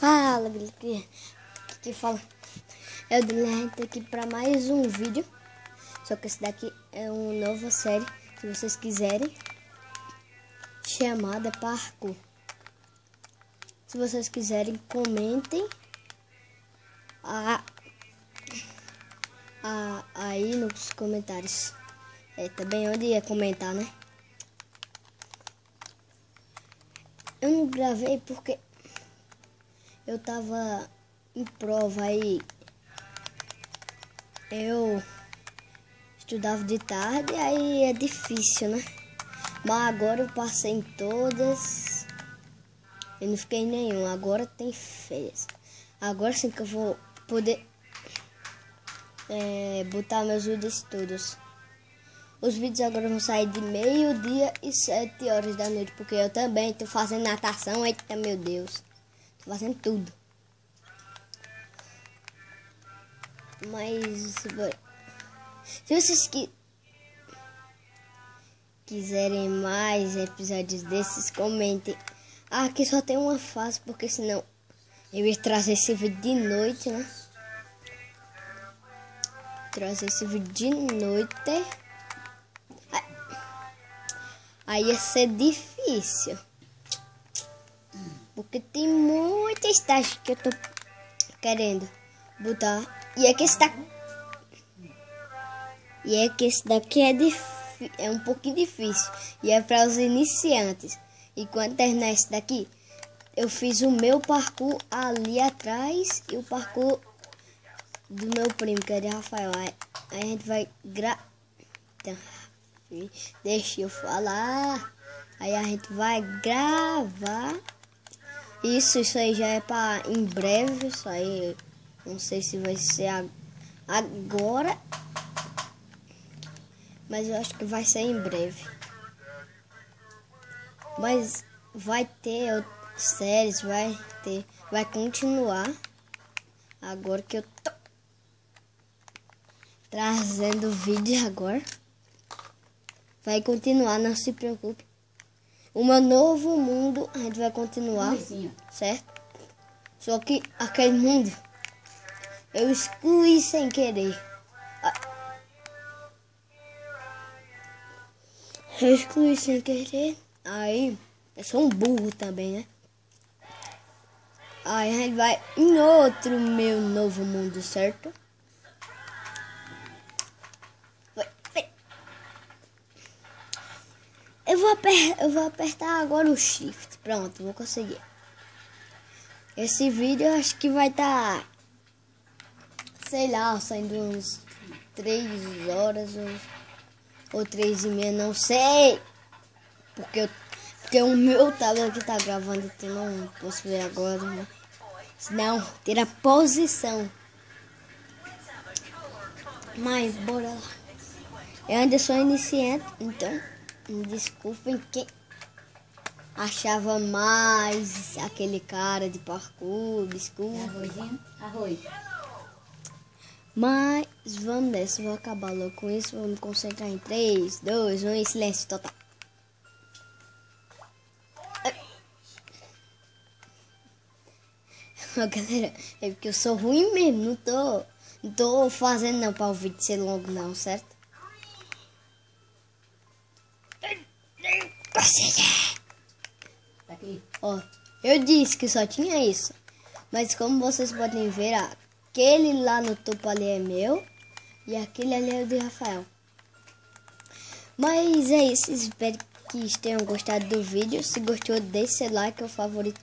Fala, galera, que fala é o Daniel, aqui para mais um vídeo. Só que esse daqui é uma nova série, se vocês quiserem, chamada Parkour. Se vocês quiserem, comentem aí nos comentários. Também onde ia comentar, né? Eu não gravei porque eu tava em prova aí. Eu estudava de tarde, aí é difícil, né? Mas agora eu passei em todas. Eu não fiquei em nenhum. Agora tem férias. Agora sim que eu vou poder botar meus vídeos todos. Os vídeos agora vão sair de 12h e 7h da noite, porque eu também tô fazendo natação. Eita, meu Deus. Tô fazendo tudo. Mas se vocês quiserem mais episódios desses, comentem. Aqui só tem uma fase, porque senão eu ia trazer esse vídeo de noite, né? Trazer esse vídeo de noite. Aí ia ser difícil. Porque tem muita estágio que eu tô querendo botar. E é que esse daqui é um pouquinho difícil. E é para os iniciantes. E quando terminar esse daqui, eu fiz o meu parkour ali atrás e o parkour do meu primo, que é de Rafael. Aí a gente vai deixa eu falar. Aí a gente vai gravar. Isso aí já é para em breve. Isso aí não sei se vai ser agora, mas eu acho que vai ser em breve. Mas vai ter séries, vai continuar. Agora que eu tô trazendo vídeo agora, vai continuar, não se preocupe. O meu novo mundo a gente vai continuar, certo? Só que aquele mundo eu excluí sem querer. Eu excluí sem querer. Aí, eu sou um burro também, né? Aí a gente vai em outro meu novo mundo, certo? Eu vou apertar agora o shift. Pronto, vou conseguir. Esse vídeo eu acho que vai estar, sei lá, saindo uns 3 horas ou 3h30, não sei. Porque o meu tablet aqui tá gravando, então não posso ver agora, né? Senão, ter a posição. Mas, bora lá. Eu ainda sou iniciante, então me desculpem quem achava mais aquele cara de parkour, desculpa. Arroz. Mas vamos nessa, vou acabar logo com isso. Vamos me concentrar em 3, 2, 1 e silêncio total. Galera, é porque eu sou ruim mesmo, não tô fazendo não para o vídeo ser longo não, certo? Aqui. Ó, eu disse que só tinha isso, mas como vocês podem ver, aquele lá no topo ali é meu e aquele ali é o de Rafael. Mas é isso, espero que tenham gostado do vídeo. Se gostou, deixe seu like, o favorito,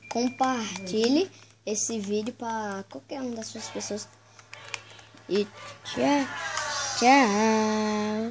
compartilhe esse vídeo para qualquer uma das suas pessoas. E tchau, tchau.